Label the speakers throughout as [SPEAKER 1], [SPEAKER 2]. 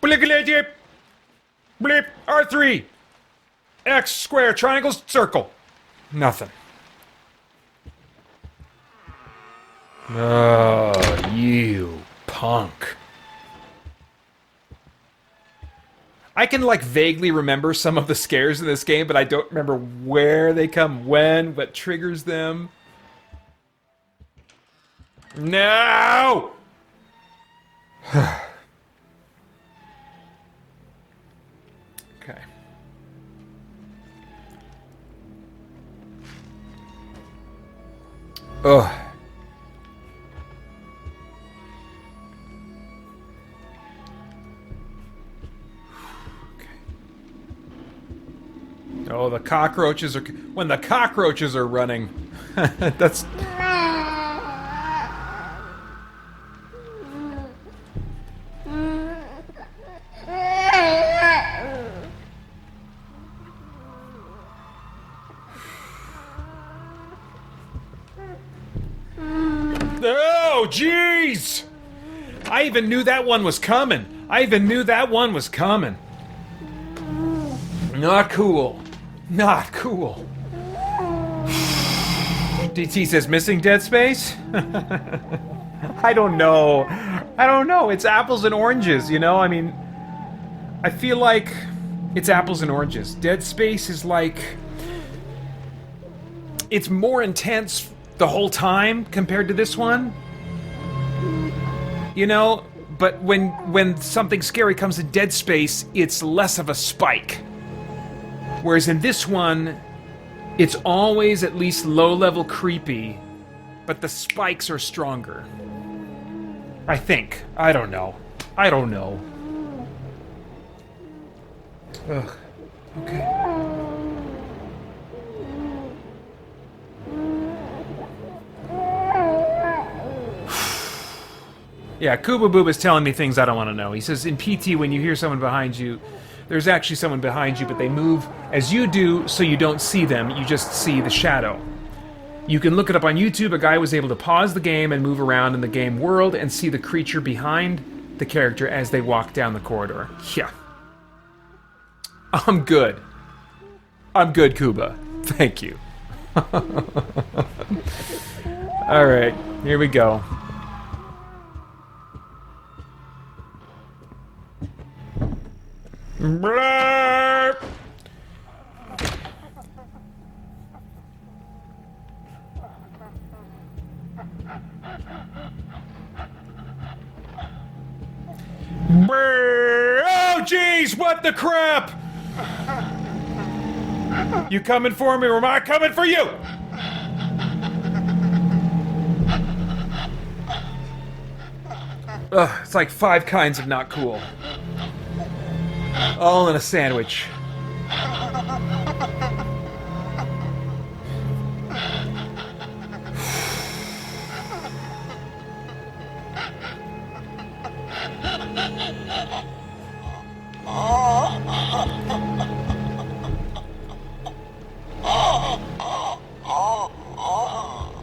[SPEAKER 1] Bleep, bleep, R3. X, square, triangle, circle. Nothing. Oh, you punk. I can, like, vaguely remember some of the scares in this game, but I don't remember where they come, when, what triggers them. No! Okay. Ugh. Oh, the cockroaches are... When the cockroaches are running. That's... Oh, jeez! I even knew that one was coming. Not cool. Not cool. DT says missing dead space? I don't know. It's apples and oranges, you know? I mean, I feel like it's apples and oranges. Dead space is like... It's more intense the whole time compared to this one. You know? But when something scary comes in Dead Space, it's less of a spike. Whereas in this one, it's always at least low-level creepy, but the spikes are stronger. I think. I don't know. Ugh. Okay. Yeah, Kuba Boob is telling me things I don't want to know. He says, in PT, when you hear someone behind you, there's actually someone behind you, but they move as you do, so you don't see them, you just see the shadow. You can look it up on YouTube. A guy was able to pause the game and move around in the game world and see the creature behind the character as they walk down the corridor. Yeah. I'm good, Kuba. Thank you. Alright, here we go. Blah! Oh, jeez, what the crap? You coming for me, or am I coming for you? Ugh, it's like 5 kinds of not cool. All in a sandwich.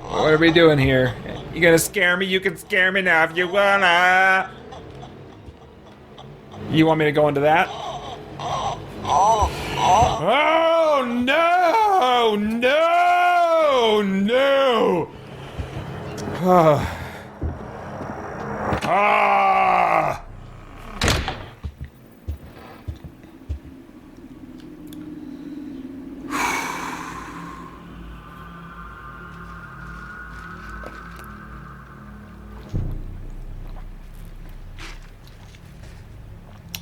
[SPEAKER 1] What are we doing here? You gonna scare me? You can scare me now if you wanna. You want me to go into that? Oh no! No! No! Ah!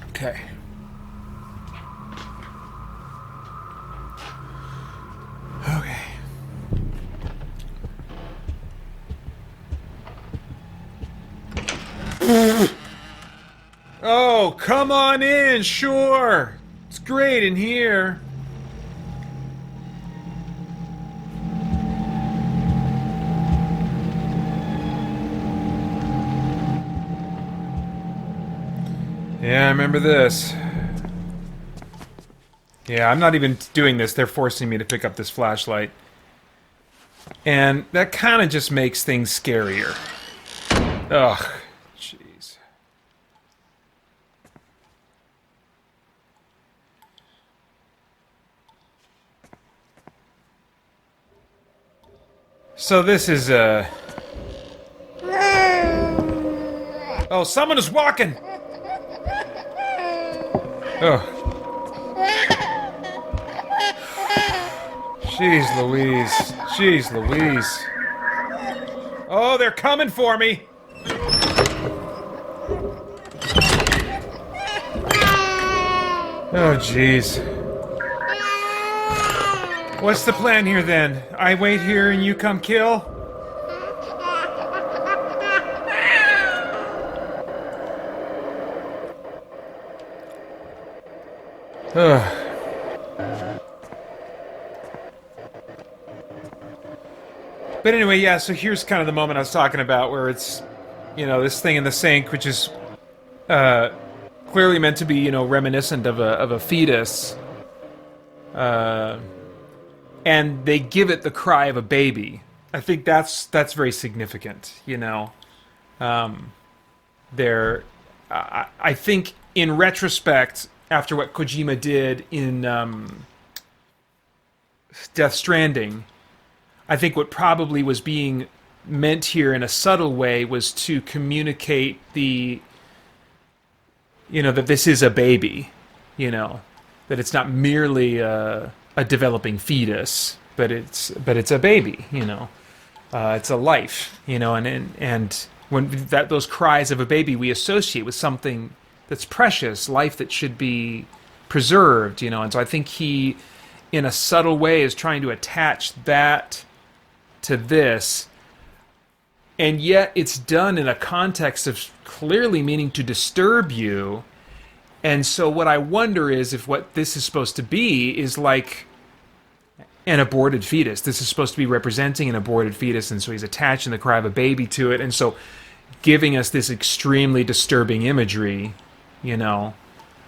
[SPEAKER 1] Okay. Okay. Oh, come on in, sure. It's great in here. Yeah, I remember this. Yeah, I'm not even doing this. They're forcing me to pick up this flashlight. And that kind of just makes things scarier. Ugh. Jeez. So this is oh, someone is walking. Oh. Jeez Louise. Jeez Louise. Oh, they're coming for me. Oh, jeez. What's the plan here, then? I wait here and you come kill? Ugh. But anyway, yeah, so here's kind of the moment I was talking about where it's, you know, this thing in the sink, which is clearly meant to be, you know, reminiscent of a fetus. And they give it the cry of a baby. I think that's very significant, you know. I think in retrospect, after what Kojima did in Death Stranding, I think what probably was being meant here in a subtle way was to communicate the, you know, that this is a baby, you know, that it's not merely a developing fetus, but it's a baby, you know, it's a life, you know, and when those cries of a baby we associate with something that's precious, life that should be preserved, you know, and so I think he, in a subtle way, is trying to attach that to this, and yet it's done in a context of clearly meaning to disturb you. And so what I wonder is if what this is supposed to be is like an aborted fetus. This is supposed to be representing an aborted fetus, and so he's attaching the cry of a baby to it, and so giving us this extremely disturbing imagery, you know.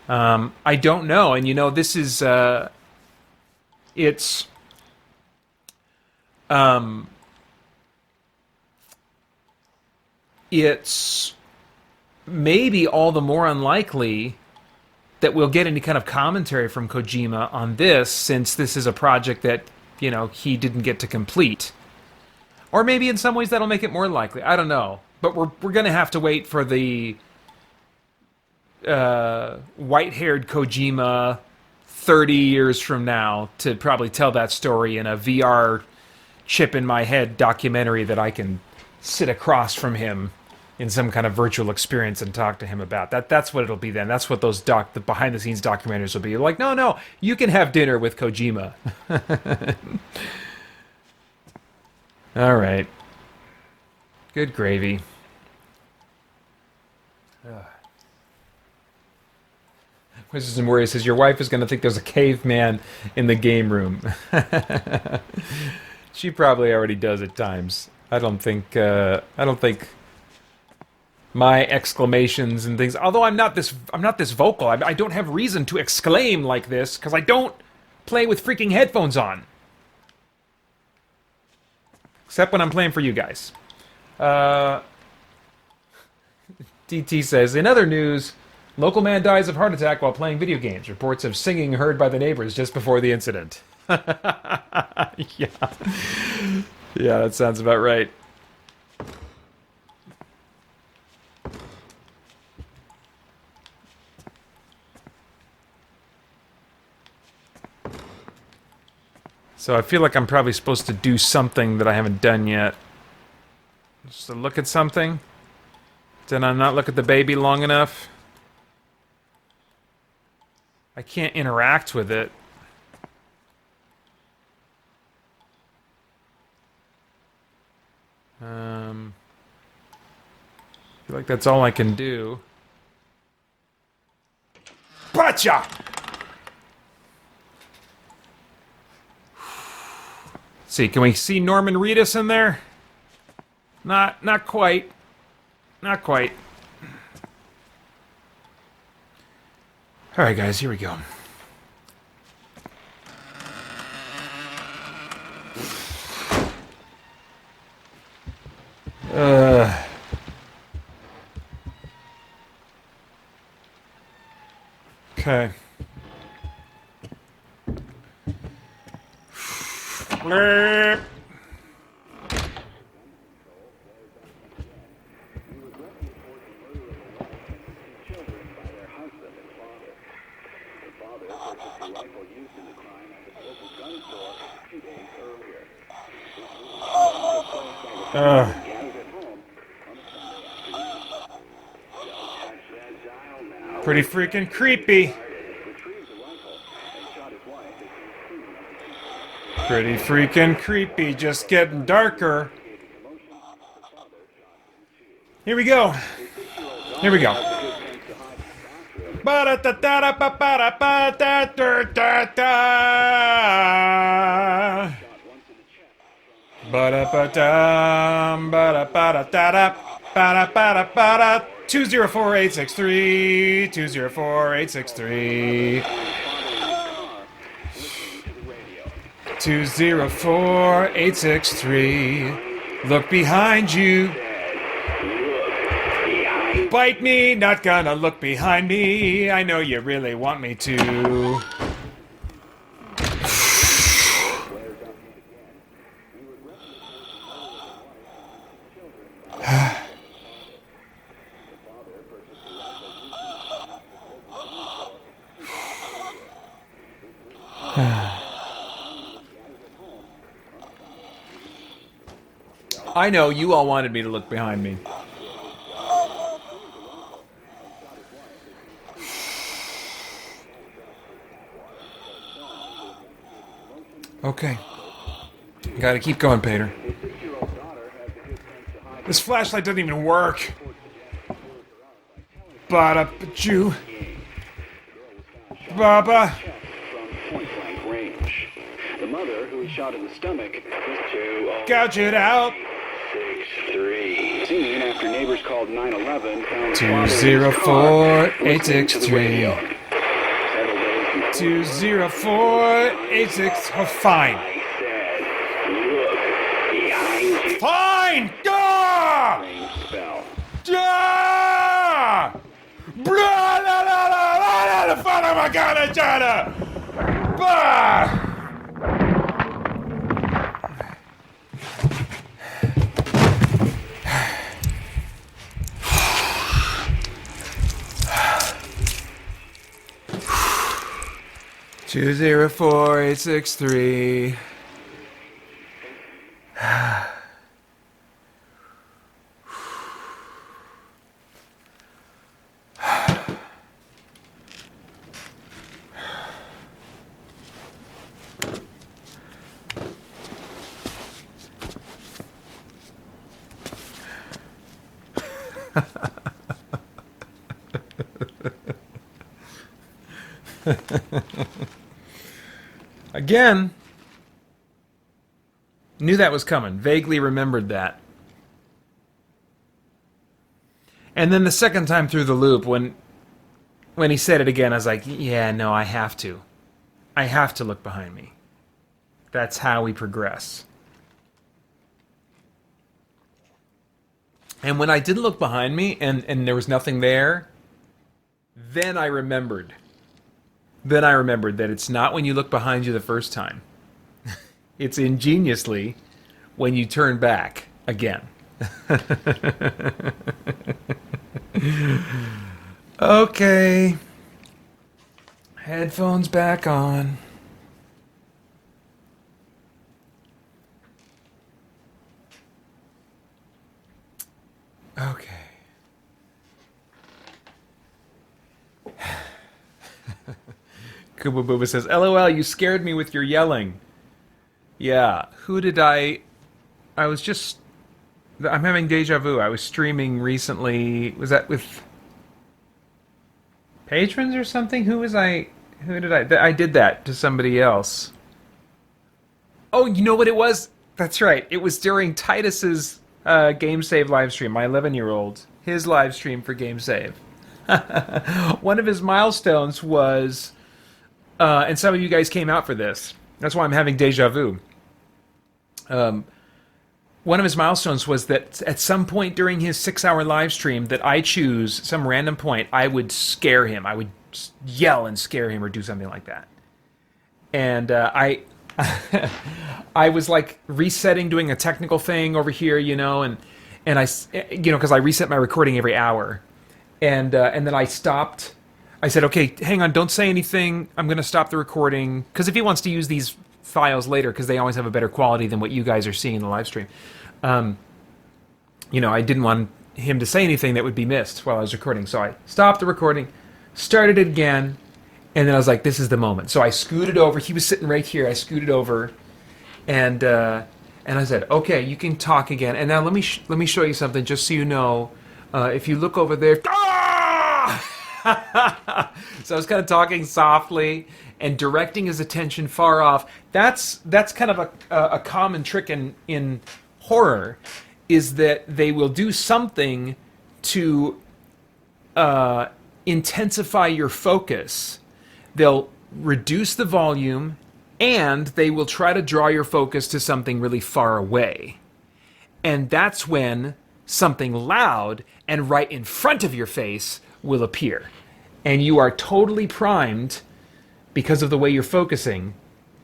[SPEAKER 1] I don't know, and you know, this is it's maybe all the more unlikely that we'll get any kind of commentary from Kojima on this, since this is a project that, you know, he didn't get to complete. Or maybe in some ways that'll make it more likely. I don't know. But we're going to have to wait for the white-haired Kojima 30 years from now to probably tell that story in a VR chip in my head documentary that I can sit across from him in some kind of virtual experience and talk to him about. That's what it'll be then. That's what those the behind-the-scenes documentaries will be. Like, no, you can have dinner with Kojima. All right. Good gravy. Wizards and Warriors says, your wife is going to think there's a caveman in the game room. She probably already does at times. I don't think my exclamations and things, although I'm not this vocal. I don't have reason to exclaim like this because I don't play with freaking headphones on. Except when I'm playing for you guys. DT says, in other news, local man dies of heart attack while playing video games. Reports of singing heard by the neighbors just before the incident. Yeah. Yeah, that sounds about right. So I feel like I'm probably supposed to do something that I haven't done yet. Just to look at something. Did I not look at the baby long enough? I can't interact with it. I feel like that's all I can do. Gotcha! See, can we see Norman Reedus in there? Not quite. Not quite. All right, guys, here we go. Okay. Pretty freaking creepy. Pretty freaking creepy. Just getting darker. Here we go. Here we go. Ba-da-ba-dum, ba-da-ba-da-da-da, ba-da-ba-da-ba-da, 204-863, 204-863. 204-863. Look behind you. Bite me, not gonna look behind me. I know you really want me to. I know you all wanted me to look behind me. Okay. Gotta keep going, Paeter. This flashlight doesn't even work. Ba-da-ba-choo. Baba.
[SPEAKER 2] The mother, who was shot in the stomach, was
[SPEAKER 1] Gouge it out.
[SPEAKER 2] 6-3. Seen after neighbors called 911, found
[SPEAKER 1] 204-863. 204-86. Oh, fine. Fine! Gah! Gah! Blah, la, la, la, la, la, the fun of a gonna jana! Bah! 204-863. Again, knew that was coming. Vaguely remembered that. And then the second time through the loop, when he said it again, I was like, yeah, no, I have to. I have to look behind me. That's how we progress. And when I did look behind me and there was nothing there, then I remembered. Then I remembered that it's not when you look behind you the first time. It's ingeniously when you turn back again. Okay. Headphones back on. Okay. Kuba Booba says, LOL, you scared me with your yelling. Yeah, who did I was just... I'm having deja vu. I was streaming recently. Was that with patrons or something? Who did I... I did that to somebody else. Oh, you know what it was? That's right. It was during Titus's Game Save live stream, my 11-year-old. His live stream for Game Save. One of his milestones was... and some of you guys came out for this. That's why I'm having deja vu. One of his milestones was that at some point during his 6-hour live stream that I choose some random point, I would scare him. I would yell and scare him or do something like that. And I was like resetting, doing a technical thing over here, and I, because I reset my recording every hour. And then I stopped. I said, okay, hang on, don't say anything. I'm going to stop the recording. Because if he wants to use these files later, because they always have a better quality than what you guys are seeing in the live stream, I didn't want him to say anything that would be missed while I was recording. So I stopped the recording, started it again, and then I was like, this is the moment. So I scooted over. He was sitting right here. I scooted over, and I said, okay, you can talk again. And now let me show you something, just so you know. If you look over there... Ah! So I was kind of talking softly and directing his attention far off. That's kind of a common trick in horror, is that they will do something to intensify your focus. They'll reduce the volume, and they will try to draw your focus to something really far away. And that's when something loud and right in front of your face will appear. And you are totally primed, because of the way you're focusing,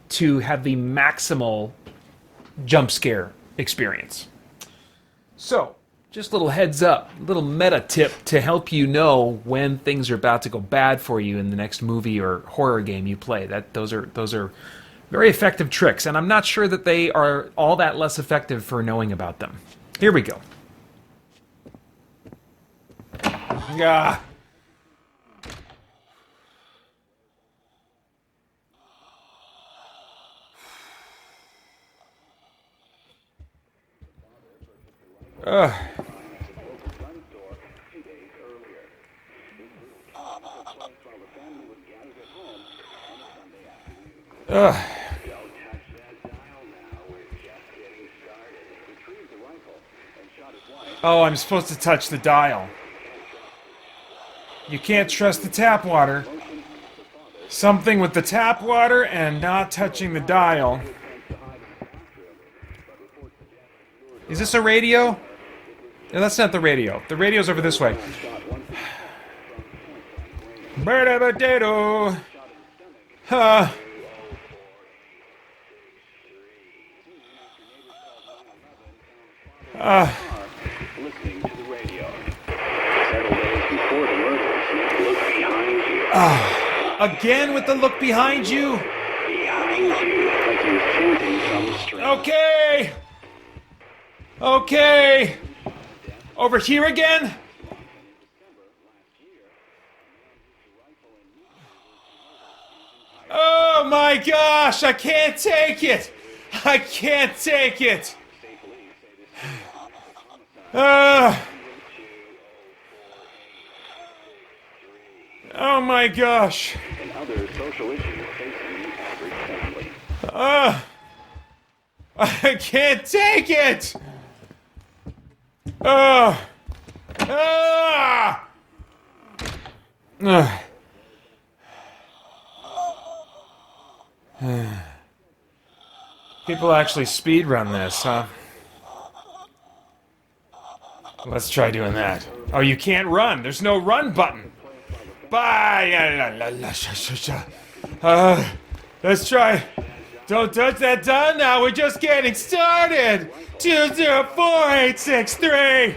[SPEAKER 1] to have the maximal jump scare experience. So, just a little heads up, a little meta tip to help you know when things are about to go bad for you in the next movie or horror game you play. Those are very effective tricks, and I'm not sure that they are all that less effective for knowing about them. Here we go. Ah. Ugh. Ugh. Oh, I'm supposed to touch the dial. You can't trust the tap water. Something with the tap water and not touching the dial. Is this a radio? No, that's not the radio. The radio's over this way. Potato. Huh.
[SPEAKER 2] Listening to the radio. Several days before the murders, look behind you.
[SPEAKER 1] Again with the look behind you?
[SPEAKER 2] Behind you, like he was chanting some string.
[SPEAKER 1] Okay. Okay. Over here again? Oh my gosh, I can't take it. I can't take it. Oh my gosh.
[SPEAKER 2] And other social issues facing the average family.
[SPEAKER 1] I can't take it. People actually speedrun this, huh? Let's try doing that. Oh, you can't run. There's no run button. Bye. Let's try. Don't touch that dial now. We're just getting started. 204863.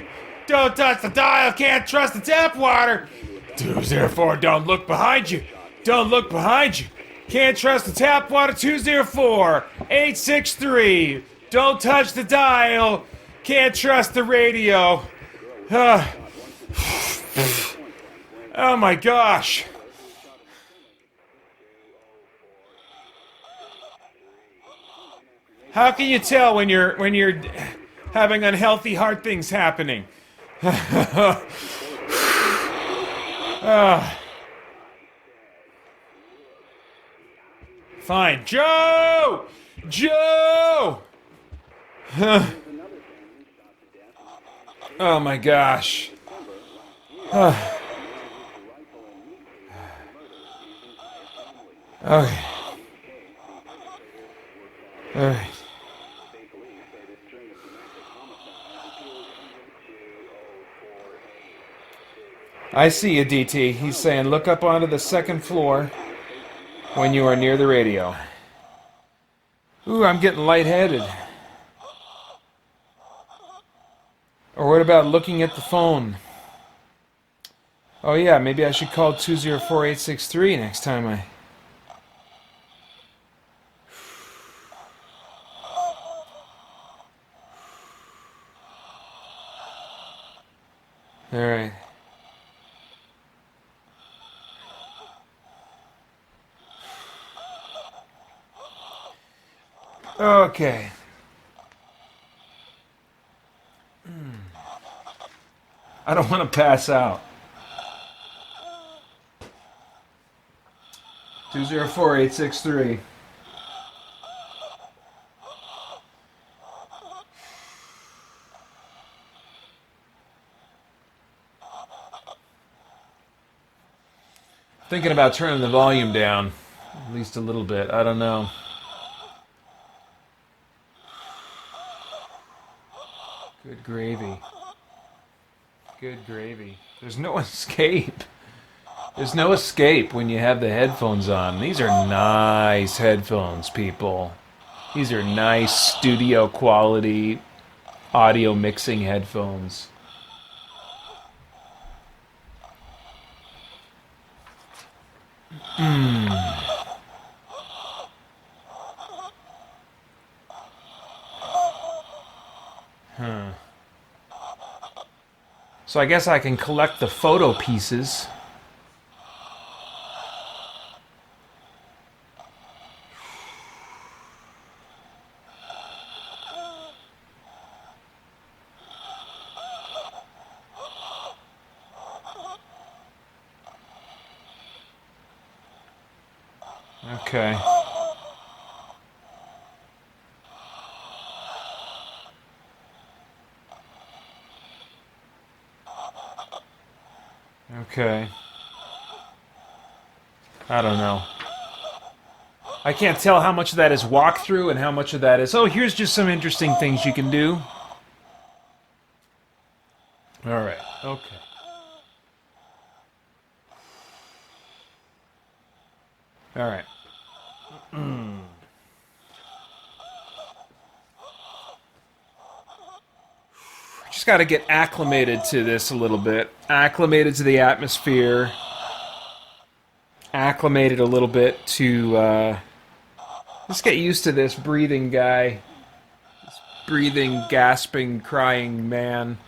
[SPEAKER 1] Don't touch the dial. Can't trust the tap water. 204. Don't look behind you. Don't look behind you. Can't trust the tap water. 204-863. Don't touch the dial. Can't trust the radio. Oh my gosh. How can you tell when you're having unhealthy heart things happening? Fine. Joe! Joe! Oh my gosh. Okay. Alright. I see you, DT. He's saying look up onto the second floor when you are near the radio. Ooh, I'm getting lightheaded. Or what about looking at the phone? Oh yeah, maybe I should call 204-863 next time I... Alright. Okay. I don't want to pass out. 204-863. Thinking about turning the volume down, at least a little bit. I don't know. Good gravy. Good gravy. There's no escape. There's no escape when you have the headphones on. These are nice headphones, people. These are nice studio quality audio mixing headphones. So I guess I can collect the photo pieces. Okay. Okay. I don't know. I can't tell how much of that is walkthrough and how much of that is, oh, here's just some interesting things you can do. Alright, okay. Alright. Just got to get acclimated to this a little bit. Acclimated to the atmosphere. Acclimated a little bit to... just get used to this breathing guy. This breathing, gasping, crying man.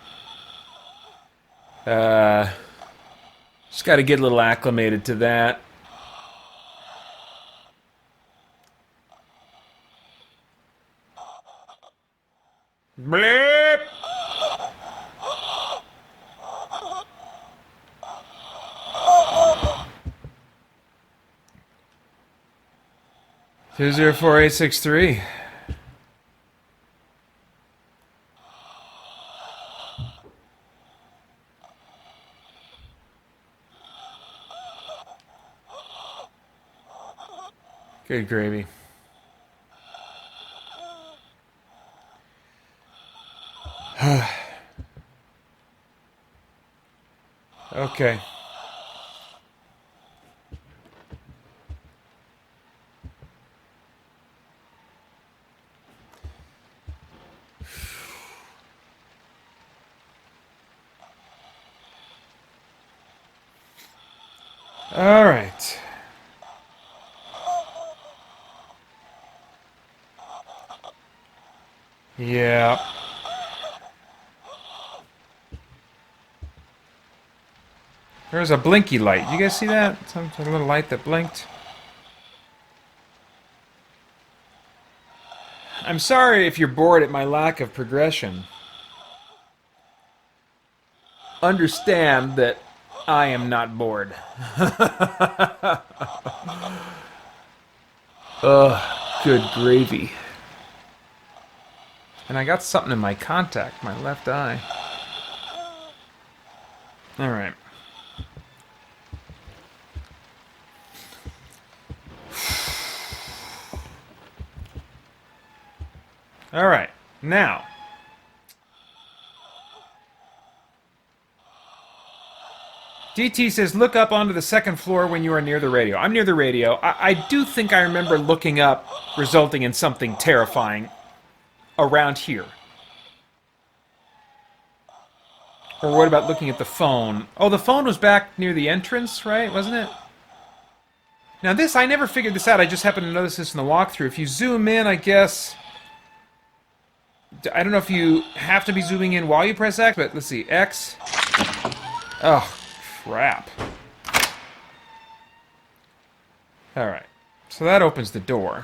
[SPEAKER 1] Just got to get a little acclimated to that. Bleep! Two 204-863. Good gravy. Okay. All right. Yeah. There's a blinky light. You guys see that? Some little light that blinked. I'm sorry if you're bored at my lack of progression. Understand that I am not bored. Ugh, good gravy. And I got something in my contact, my left eye. Alright. Alright, now. DT says, look up onto the second floor when you are near the radio. I'm near the radio. I do think I remember looking up, resulting in something terrifying around here. Or what about looking at the phone? Oh, the phone was back near the entrance, right? Wasn't it? Now this, I never figured this out. I just happened to notice this in the walkthrough. If you zoom in, I guess... I don't know if you have to be zooming in while you press X, but let's see. X. Oh, crap. Alright. So that opens the door.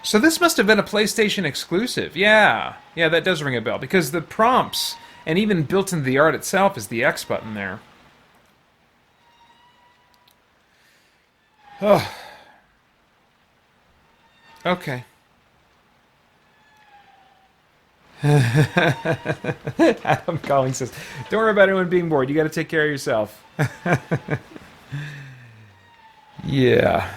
[SPEAKER 1] So this must have been a PlayStation exclusive. Yeah. Yeah, that does ring a bell. Because the prompts, and even built into the art itself, is the X button there. Oh. Okay. Adam Collins says, don't worry about anyone being bored. You got to take care of yourself. Yeah.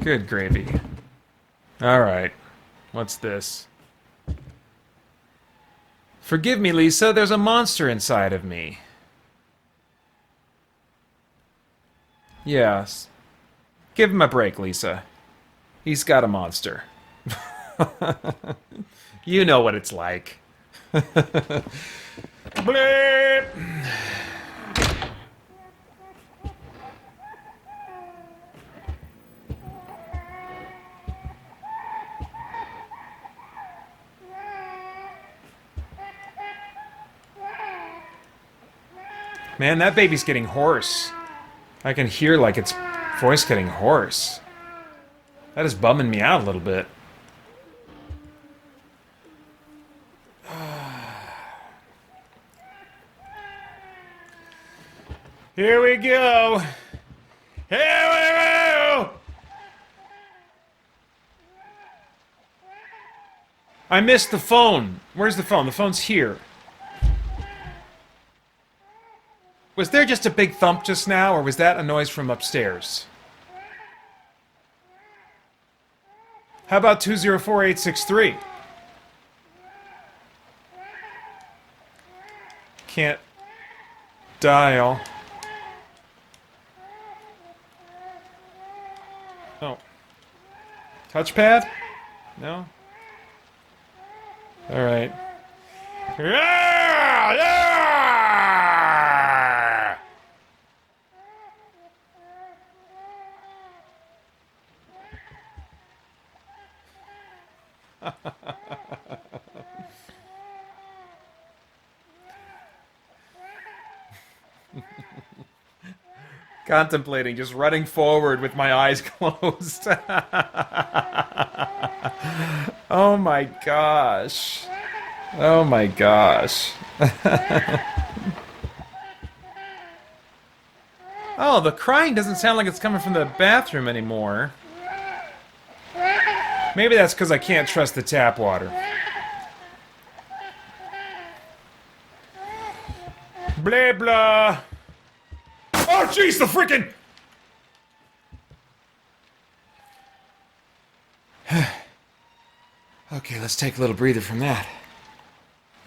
[SPEAKER 1] Good gravy. Alright. What's this? Forgive me, Lisa. There's a monster inside of me. Yes. Give him a break, Lisa. He's got a monster. You know what it's like. Bleep! Man, that baby's getting hoarse. I can hear, like, its voice getting hoarse. That is bumming me out a little bit. Here we go. Here we go. I missed the phone. Where's the phone? The phone's here. Was there just a big thump just now, or was that a noise from upstairs? How about 204863? Can't dial. Oh. Touchpad? No? Alright. Contemplating, just running forward with my eyes closed. Oh my gosh. Oh my gosh. Oh, the crying doesn't sound like it's coming from the bathroom anymore. Maybe that's because I can't trust the tap water. Blah blah. Oh, jeez, the freaking... Okay, let's take a little breather from that.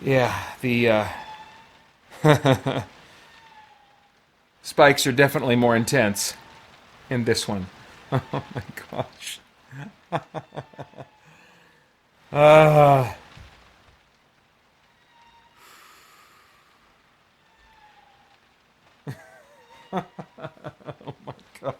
[SPEAKER 1] Yeah, the, spikes are definitely more intense in this one. Oh my gosh. Oh my gosh.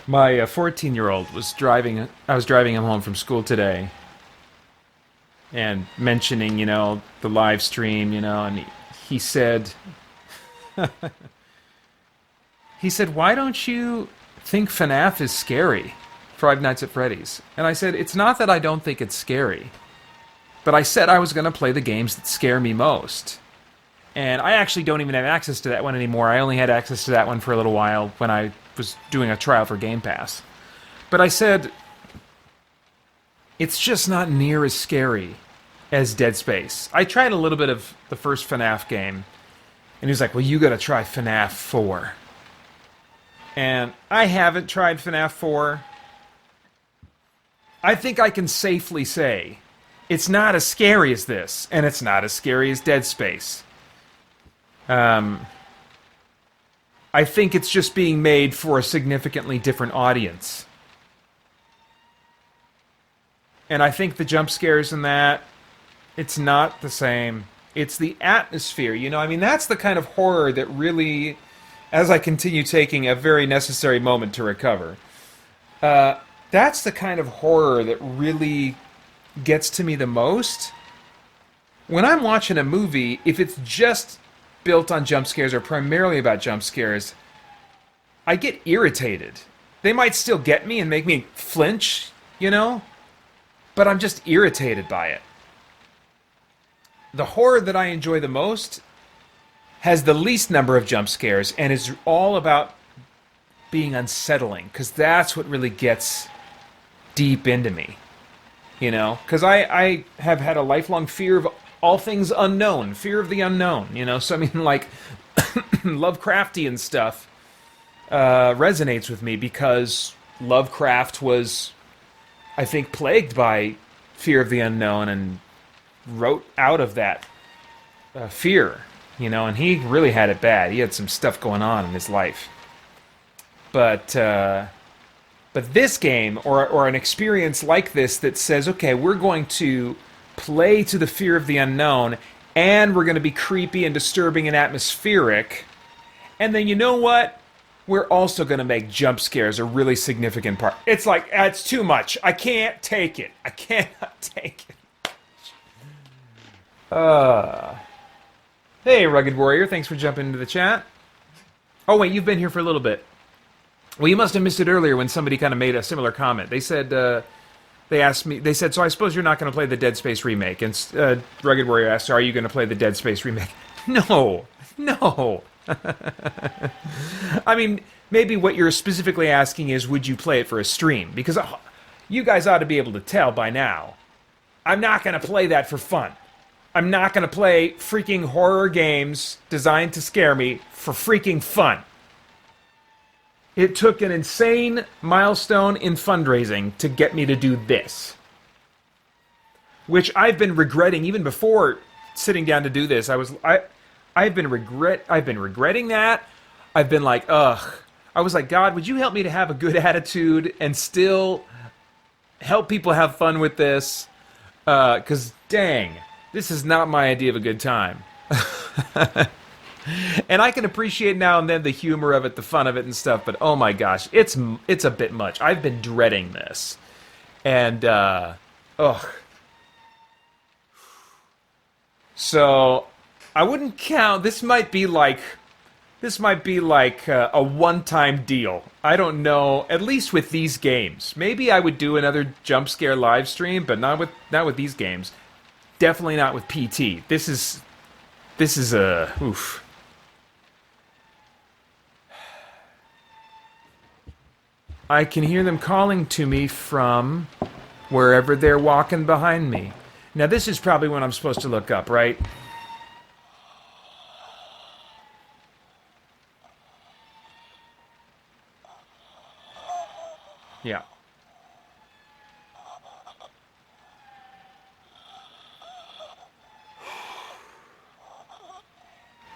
[SPEAKER 1] My 14-year-old was driving. I was driving him home from school today, and mentioning, you know, the live stream, you know, and he said, he said, "Why don't you think FNAF is scary, Five Nights at Freddy's?" And I said, "It's not that I don't think it's scary, but I said I was going to play the games that scare me most." And I actually don't even have access to that one anymore. I only had access to that one for a little while when I was doing a trial for Game Pass. But I said, it's just not near as scary as Dead Space. I tried a little bit of the first FNAF game, and he was like, well, you gotta try FNAF 4. And I haven't tried FNAF 4. I think I can safely say it's not as scary as this, and it's not as scary as Dead Space. I think it's just being made for a significantly different audience. And I think the jump scares in that, it's not the same. It's the atmosphere, you know? I mean, that's the kind of horror that really, as I continue taking a very necessary moment to recover, that's the kind of horror that really gets to me the most. When I'm watching a movie, if it's just built on jump scares or primarily about jump scares, I get irritated. They might still get me and make me flinch, you know? But I'm just irritated by it. The horror that I enjoy the most has the least number of jump scares and is all about being unsettling, because that's what really gets deep into me, you know? Because I have had a lifelong fear of all things unknown, fear of the unknown, you know? So, I mean, like, Lovecraftian stuff resonates with me because Lovecraft was, I think, plagued by fear of the unknown and wrote out of that fear, you know, and he really had it bad. He had some stuff going on in his life. But this game, or an experience like this that says, okay, we're going to play to the fear of the unknown, and we're going to be creepy and disturbing and atmospheric, and then you know what? We're also going to make jump scares a really significant part. It's like, it's too much. I can't take it. I cannot take it. Hey, Rugged Warrior. Thanks for jumping into the chat. Oh, wait, you've been here for a little bit. Well, you must have missed it earlier when somebody kind of made a similar comment. They said, they asked me, they said, so I suppose you're not going to play the Dead Space remake. And Rugged Warrior asked, are you going to play the Dead Space remake? No. I mean, maybe what you're specifically asking is, would you play it for a stream? Because you guys ought to be able to tell by now. I'm not going to play that for fun. I'm not going to play freaking horror games designed to scare me for freaking fun. It took an insane milestone in fundraising to get me to do this. Which I've been regretting even before sitting down to do this. I've been regretting that. I've been like, ugh. I was like, God, would you help me to have a good attitude and still help people have fun with this? Because, dang, this is not my idea of a good time. And I can appreciate now and then the humor of it, the fun of it and stuff, but oh my gosh, it's a bit much. I've been dreading this. And, ugh. So, I wouldn't count. This might be like a one-time deal. I don't know. At least with these games, maybe I would do another jump scare live stream, but not with these games. Definitely not with PT. This is a oof. I can hear them calling to me from wherever they're walking behind me. Now this is probably when I'm supposed to look up, right? Yeah.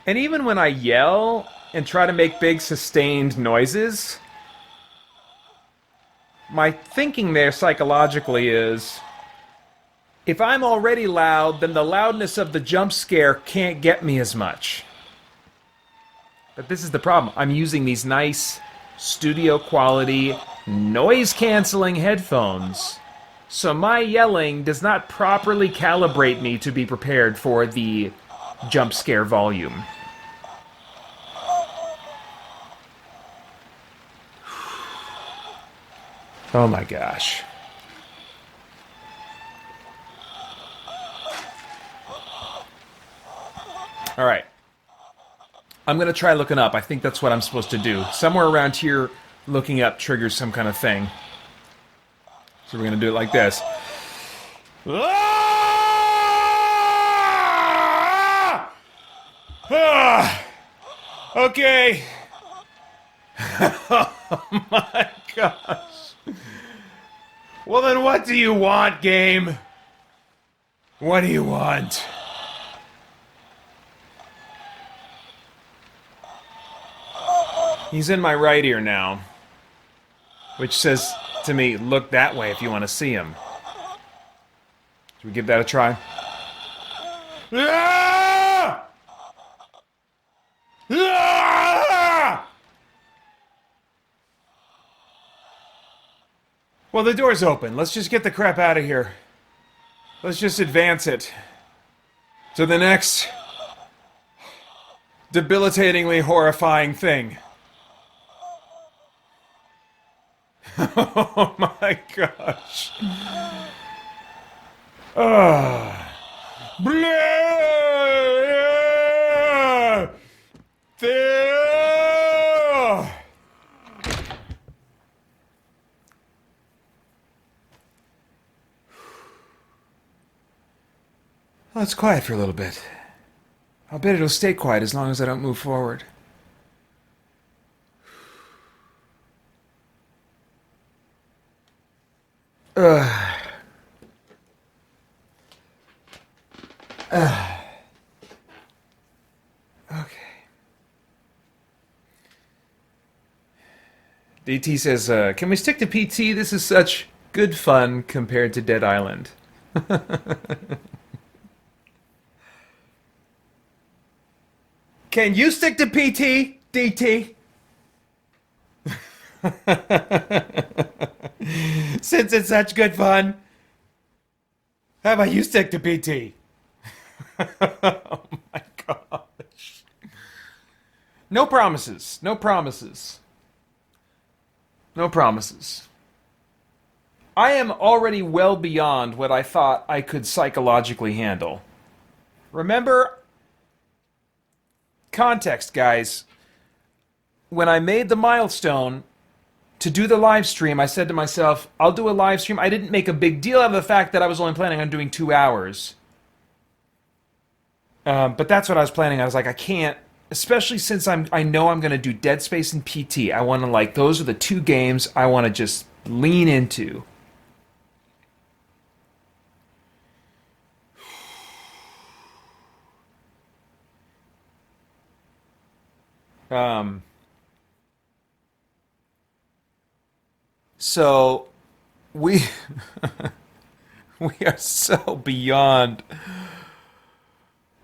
[SPEAKER 1] And even when I yell and try to make big sustained noises, my thinking there psychologically is, if I'm already loud, then the loudness of the jump scare can't get me as much. But this is the problem. I'm using these nice studio quality noise-canceling headphones, so my yelling does not properly calibrate me to be prepared for the jump scare volume. Oh my gosh. All right. I'm going to try looking up. I think that's what I'm supposed to do. Somewhere around here, looking up triggers some kind of thing. So we're going to do it like this. Okay. Oh my gosh. Well, then what do you want, game? What do you want? He's in my right ear now, which says to me, look that way if you want to see him. Should we give that a try? Ah! Ah! Well, the door's open. Let's just get the crap out of here. Let's just advance it to the next debilitatingly horrifying thing. Oh my gosh. Well, it's quiet for a little bit. I'll bet it'll stay quiet as long as I don't move forward. Okay. DT says, can we stick to PT? This is such good fun compared to Dead Island. Can you stick to PT, DT? Since it's such good fun, how about you stick to PT? Oh my gosh. No promises. No promises. No promises. I am already well beyond what I thought I could psychologically handle. Remember, context, guys. When I made the milestone to do the live stream, I said to myself, I'll do a live stream. I didn't make a big deal out of the fact that I was only planning on doing 2 hours. But that's what I was planning. I was like, I can't, especially since I know I'm going to do Dead Space and PT. I want to, like, those are the 2 games I want to just lean into. So we we are so beyond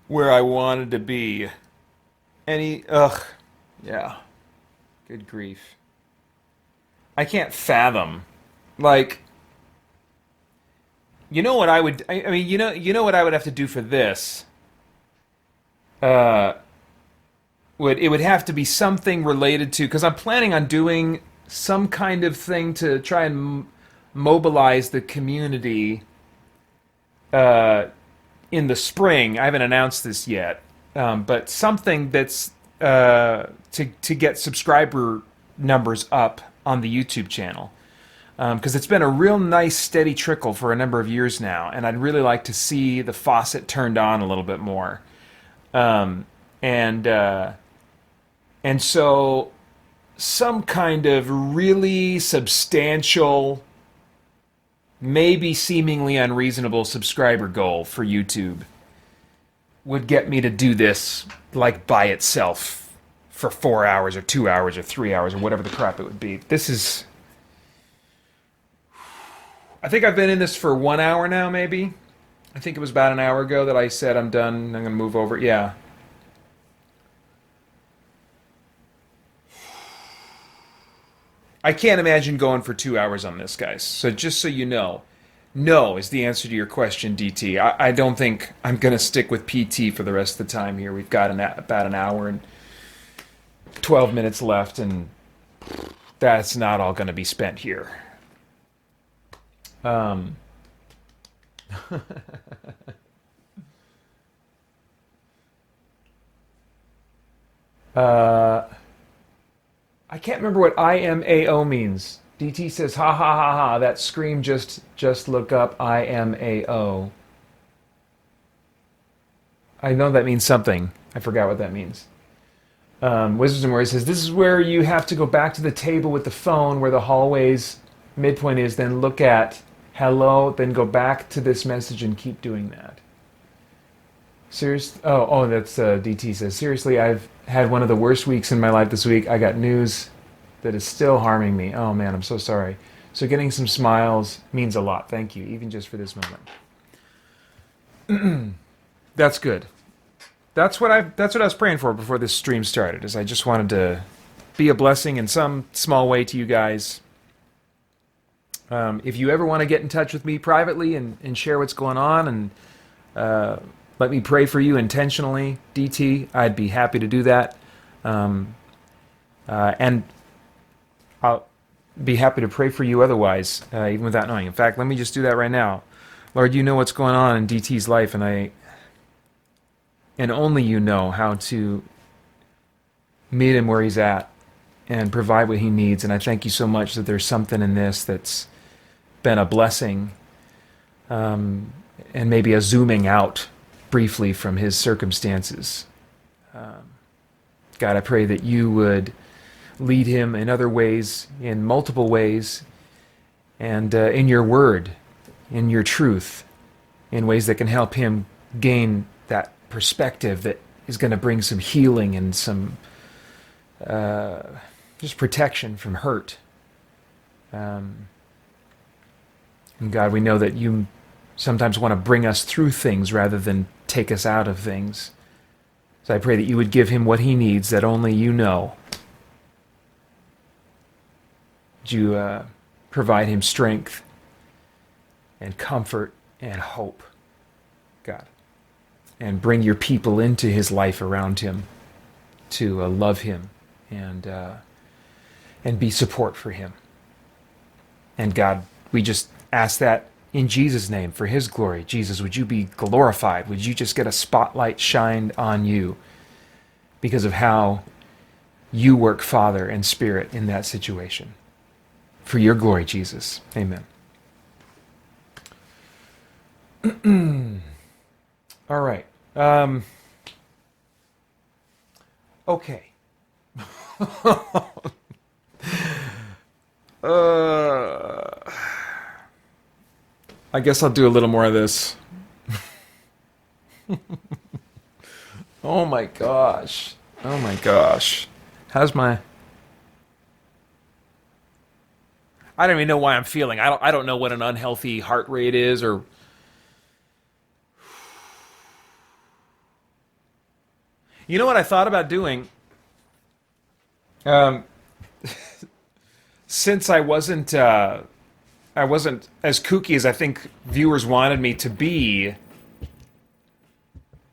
[SPEAKER 1] where I wanted to be. Yeah. Good grief. I can't fathom. Like, you know what I would, I mean, you know what I would have to do for this? It would have to be something related to, because I'm planning on doing some kind of thing to try and mobilize the community in the spring. I haven't announced this yet, but something that's to get subscriber numbers up on the YouTube channel, because it's been a real nice steady trickle for a number of years now, and I'd really like to see the faucet turned on a little bit more, and so some kind of really substantial, maybe seemingly unreasonable subscriber goal for YouTube would get me to do this, like, by itself for 4 hours or 2 hours or 3 hours or whatever the crap it would be. This is... I think I've been in this for 1 hour now, maybe. I think it was about an hour ago that I said I'm done, I'm going to move over. Yeah. I can't imagine going for 2 hours on this, guys. So just so you know, no is the answer to your question, DT. I don't think I'm going to stick with PT for the rest of the time here. We've got about an hour and 12 minutes left, and that's not all going to be spent here. I can't remember what IMAO means. DT says, ha ha ha ha, that scream, just look up IMAO. I know that means something. I forgot what that means. Wizards and Warriors says, this is where you have to go back to the table with the phone where the hallway's midpoint is, then look at hello, then go back to this message and keep doing that. That's DT says, seriously, I've had one of the worst weeks in my life this week. I got news that is still harming me. Oh man, I'm so sorry. So getting some smiles means a lot. Thank you, even just for this moment. That's good. That's what I was praying for before this stream started, is I just wanted to be a blessing in some small way to you guys. If you ever want to get in touch with me privately and share what's going on and let me pray for you intentionally, DT, I'd be happy to do that. And I'll be happy to pray for you otherwise, even without knowing. In fact, let me just do that right now. Lord, you know what's going on in DT's life, and only you know how to meet him where he's at and provide what he needs. And I thank you so much that there's something in this that's been a blessing, and maybe a zooming out briefly from his circumstances. God, I pray that you would lead him in other ways, in multiple ways, and in your word, in your truth, in ways that can help him gain that perspective that is going to bring some healing and some just protection from hurt. And God, we know that you sometimes want to bring us through things rather than take us out of things. So I pray that you would give him what he needs that only you know. Would you provide him strength and comfort and hope, God, and bring your people into his life around him to love him and be support for him. And God, we just ask that in Jesus' name, for his glory. Jesus, would you be glorified? Would you just get a spotlight shined on you because of how you work, Father and Spirit, in that situation? For your glory, Jesus. Amen. All right. Okay. I guess I'll do a little more of this. Oh my gosh. Oh my gosh. How's my... I don't even know why I'm feeling. I don't know what an unhealthy heart rate is, or... You know what I thought about doing? Since I wasn't as kooky as I think viewers wanted me to be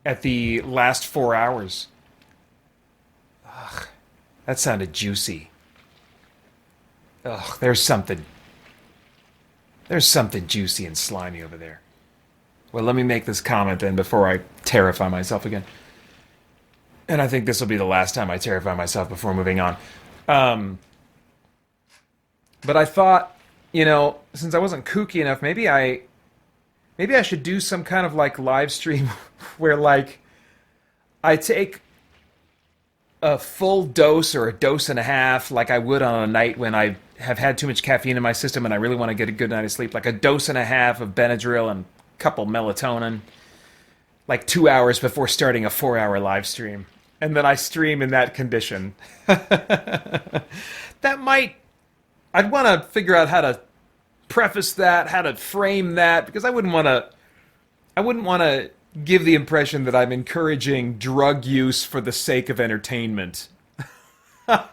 [SPEAKER 1] at the last 4 hours. Ugh, that sounded juicy. Ugh, there's something juicy and slimy over there. Well, let me make this comment then before I terrify myself again. And I think this will be the last time I terrify myself before moving on. But I thought, since I wasn't kooky enough, maybe I should do some kind of like live stream where like I take a full dose or a dose and a half like I would on a night when I have had too much caffeine in my system and I really want to get a good night of sleep, like a dose and a half of Benadryl and a couple melatonin, like 2 hours before starting a 4-hour live stream. And then I stream in that condition. I'd want to figure out how to preface that, how to frame that, because I wouldn't want to give the impression that I'm encouraging drug use for the sake of entertainment. But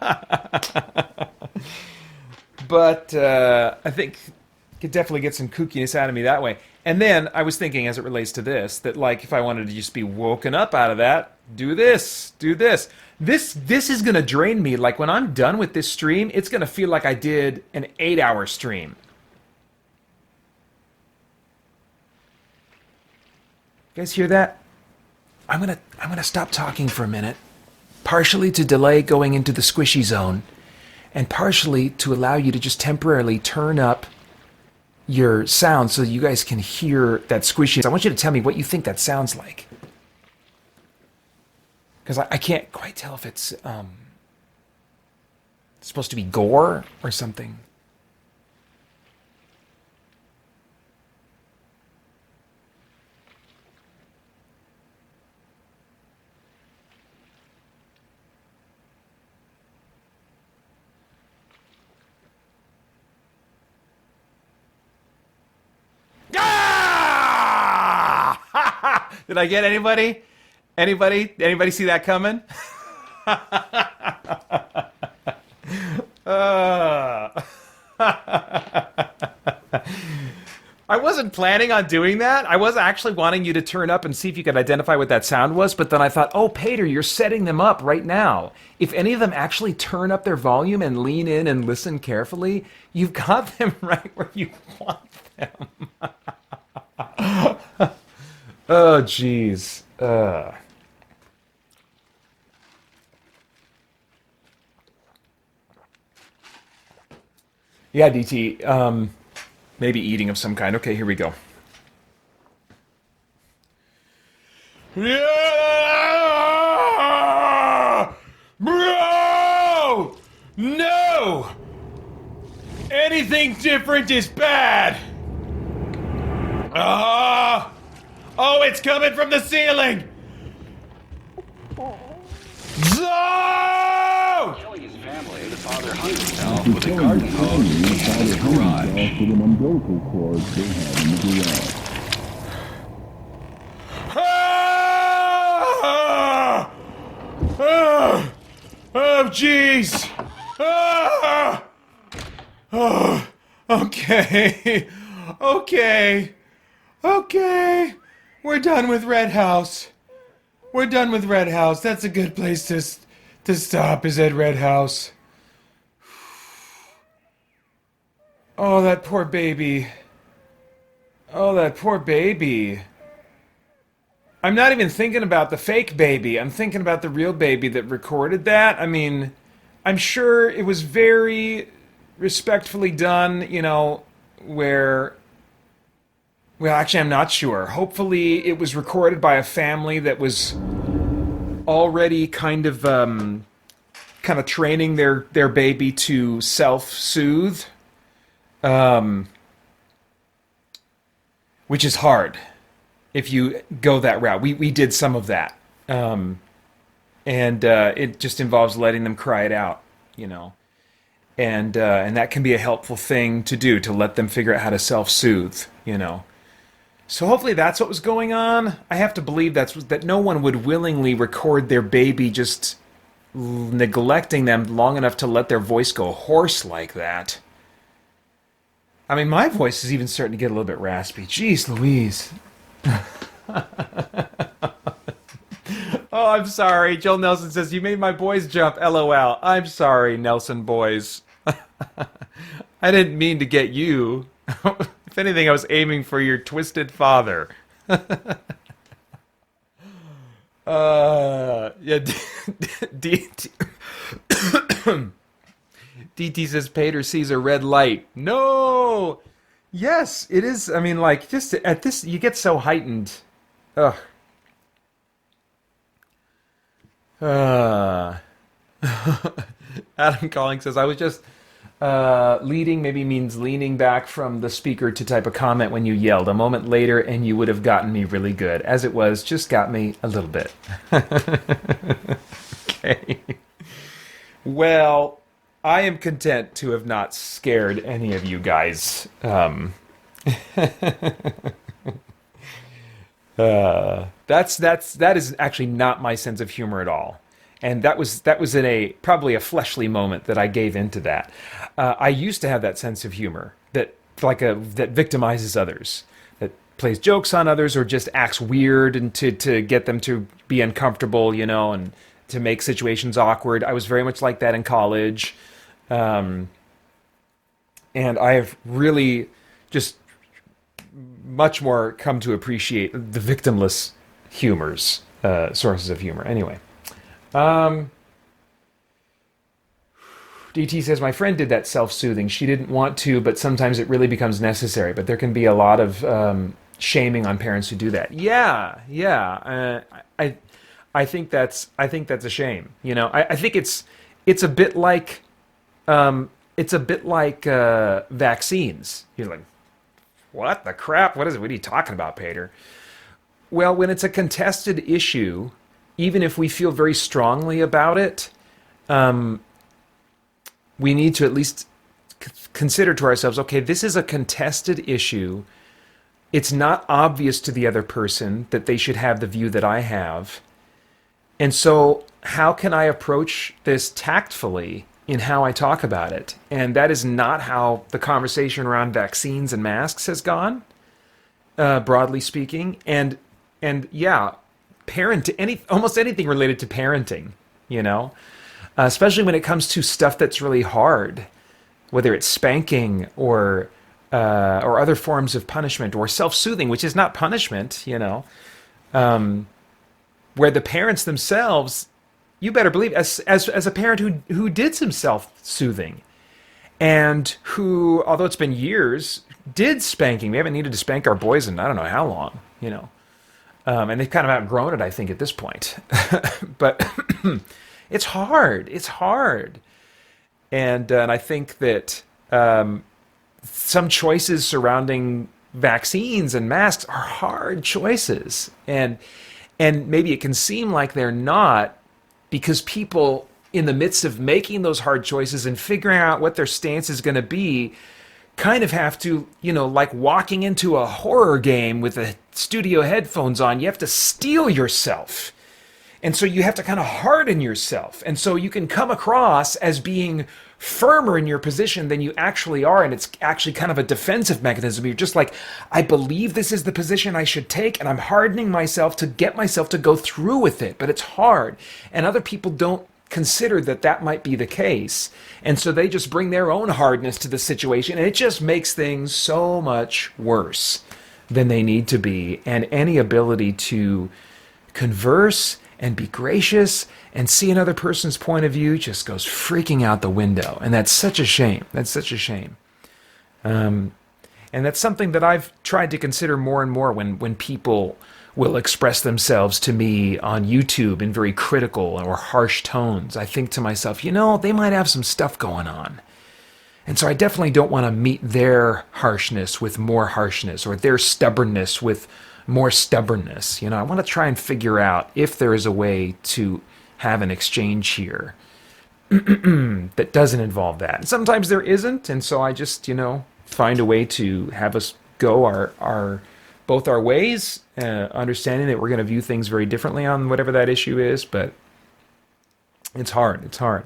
[SPEAKER 1] I think you could definitely get some kookiness out of me that way. And then I was thinking, as it relates to this, that like if I wanted to just be woken up out of that, do this. This is going to drain me. Like when I'm done with this stream, it's going to feel like I did an 8-hour stream. You guys hear that? I'm gonna stop talking for a minute, partially to delay going into the squishy zone, and partially to allow you to just temporarily turn up your sound so you guys can hear that squishy. I want you to tell me what you think that sounds like, because I can't quite tell if it's supposed to be gore or something. Did I get anybody? Anybody see that coming? I wasn't planning on doing that. I was actually wanting you to turn up and see if you could identify what that sound was, but then I thought, oh, Paeter, you're setting them up right now. If any of them actually turn up their volume and lean in and listen carefully, you've got them right where you want them. Oh, jeez. Yeah, DT. Maybe eating of some kind. Okay, here we go. Yeah! Bro! No! Anything different is bad! Oh, it's coming from the ceiling! Zo!
[SPEAKER 2] Killing his family, the father hung himself with a garden hose inside his garage.
[SPEAKER 3] With an umbilical cord they had in the garage.
[SPEAKER 1] Oh, jeez. Oh, okay. Okay. We're done with Red House. That's a good place to stop, is at Red House. Oh, that poor baby. I'm not even thinking about the fake baby. I'm thinking about the real baby that recorded that. I mean, I'm sure it was very respectfully done, where... Well, actually, I'm not sure. Hopefully, it was recorded by a family that was already kind of training their baby to self-soothe, which is hard if you go that route. We did some of that, and it just involves letting them cry it out, and that can be a helpful thing to do, to let them figure out how to self-soothe, So hopefully that's what was going on. I have to believe that no one would willingly record their baby just neglecting them long enough to let their voice go hoarse like that. I mean, my voice is even starting to get a little bit raspy. Jeez Louise. Oh, I'm sorry. Joel Nelson says, you made my boys jump. LOL. I'm sorry, Nelson boys. I didn't mean to get you. If anything, I was aiming for your twisted father. Yeah, DT says Paeter sees a red light. No! Yes, it is. I mean, like, just at this, you get so heightened. Ugh. Adam Calling says, I was just... leading maybe means leaning back from the speaker to type a comment when you yelled. A moment later and you would have gotten me really good. As it was, just got me a little bit. Okay. Well, I am content to have not scared any of you guys. That is actually not my sense of humor at all. And that was in probably a fleshly moment that I gave into that. I used to have that sense of humor that victimizes others, that plays jokes on others or just acts weird and to get them to be uncomfortable, and to make situations awkward. I was very much like that in college, and I have really just much more come to appreciate the victimless sources of humor. Anyway. DT says, my friend did that self-soothing. She didn't want to, but sometimes it really becomes necessary. But there can be a lot of shaming on parents who do that. Yeah. I think that's a shame. I think it's a bit like vaccines. You're like, what the crap? What are you talking about, Paeter? Well, when it's a contested issue, even if we feel very strongly about it, we need to at least consider to ourselves, okay, this is a contested issue. it's not obvious to the other person that they should have the view that I have. And so how can I approach this tactfully in how I talk about it? And that is not how the conversation around vaccines and masks has gone, broadly speaking. And yeah, almost anything related to parenting, you know, especially when it comes to stuff that's really hard, whether it's spanking or other forms of punishment or self-soothing, which is not punishment, you know, where the parents themselves, you better believe, as a parent who did some self-soothing and who, although it's been years, did spanking. We haven't needed to spank our boys in I don't know how long, you know. And they've kind of outgrown it, I think, at this point. But it's hard. It's hard. And I think that some choices surrounding vaccines and masks are hard choices. And maybe it can seem like they're not, because people in the midst of making those hard choices and figuring out what their stance is going to be kind of have to, you know, like walking into a horror game with the studio headphones on, you have to steel yourself. And so you have to kind of harden yourself. And so you can come across as being firmer in your position than you actually are. And it's actually kind of a defensive mechanism. You're just like, I believe this is the position I should take, and I'm hardening myself to get myself to go through with it. But it's hard. And other people don't consider that might be the case. And so they just bring their own hardness to the situation. And it just makes things so much worse than they need to be. And any ability to converse and be gracious and see another person's point of view just goes freaking out the window. And that's such a shame. That's such a shame. And that's something that I've tried to consider more and more when people will express themselves to me on YouTube in very critical or harsh tones. I think to myself, you know, they might have some stuff going on. And so I definitely don't want to meet their harshness with more harshness, or their stubbornness with more stubbornness. You know, I want to try and figure out if there is a way to have an exchange here that doesn't involve that. And sometimes there isn't, and so I just, you know, find a way to have us go our both our ways, understanding that we're going to view things very differently on whatever that issue is, but it's hard. It's hard.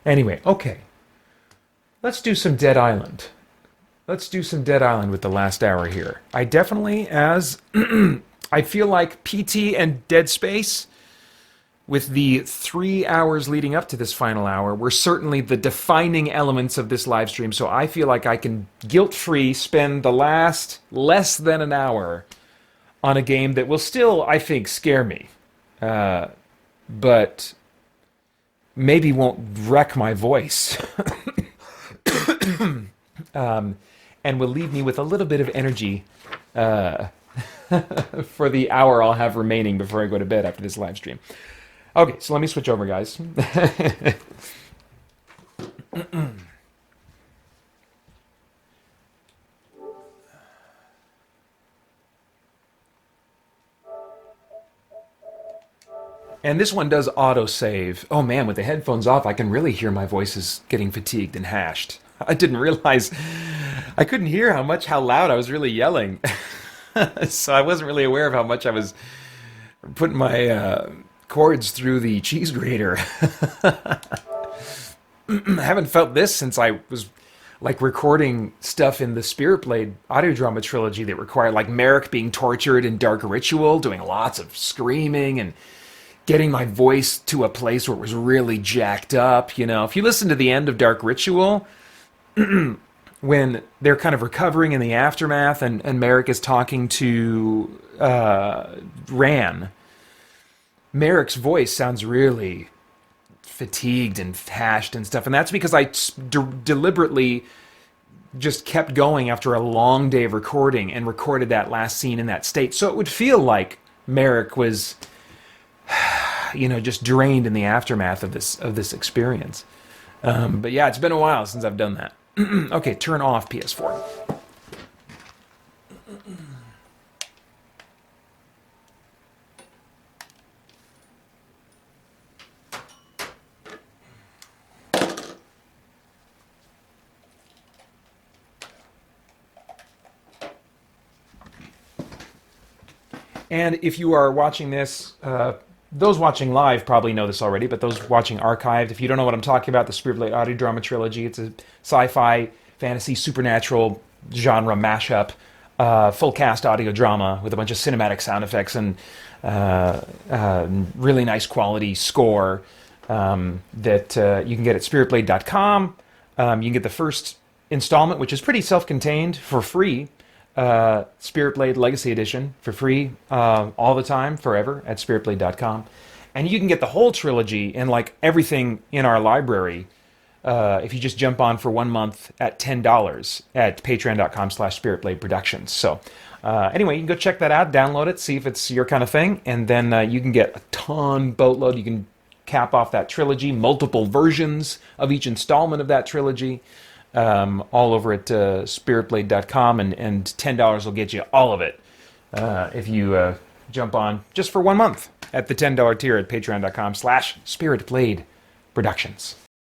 [SPEAKER 1] Anyway, okay. Let's do some Dead Island. Let's do some Dead Island with the last hour here. I definitely, as I feel like PT and Dead Space, with the 3 hours leading up to this final hour, were certainly the defining elements of this live stream. So I feel like I can guilt-free spend the last less than an hour on a game that will still, I think, scare me. But maybe won't wreck my voice. And will leave me with a little bit of energy for the hour I'll have remaining before I go to bed after this live stream. Okay, so let me switch over, guys. And this one does autosave. Oh man, with the headphones off, I can really hear my voice is getting fatigued and hashed. I didn't realize, I couldn't hear how loud I was really yelling. So I wasn't really aware of how much I was putting my cords through the cheese grater. I haven't felt this since I was like recording stuff in the Spirit Blade audio drama trilogy that required like Merrick being tortured in Dark Ritual, doing lots of screaming and getting my voice to a place where it was really jacked up. You know, if you listen to the end of Dark Ritual, when they're kind of recovering in the aftermath and Merrick is talking to Ran, Merrick's voice sounds really fatigued and hashed and stuff. And that's because I deliberately just kept going after a long day of recording and recorded that last scene in that state. So it would feel like Merrick was, you know, just drained in the aftermath of this experience. But yeah, it's been a while since I've done that. Okay, turn off PS4. And if you are watching this, those watching live probably know this already, but those watching archived, if you don't know what I'm talking about, the Spirit Blade audio drama trilogy, it's a sci-fi, fantasy, supernatural genre mashup, full cast audio drama with a bunch of cinematic sound effects and really nice quality score that you can get at spiritblade.com. You can get the first installment, which is pretty self-contained, for free. Spirit Blade Legacy Edition for free all the time, forever, at spiritblade.com. And you can get the whole trilogy and like everything in our library if you just jump on for 1 month at $10 at patreon.com/spiritbladeproductions. So anyway, you can go check that out, download it, see if it's your kind of thing, and then you can get a boatload. You can cap off that trilogy, multiple versions of each installment of that trilogy. All over at spiritblade.com, and $10 will get you all of it if you jump on just for 1 month at the $10 tier at patreon.com/spiritbladeproductions.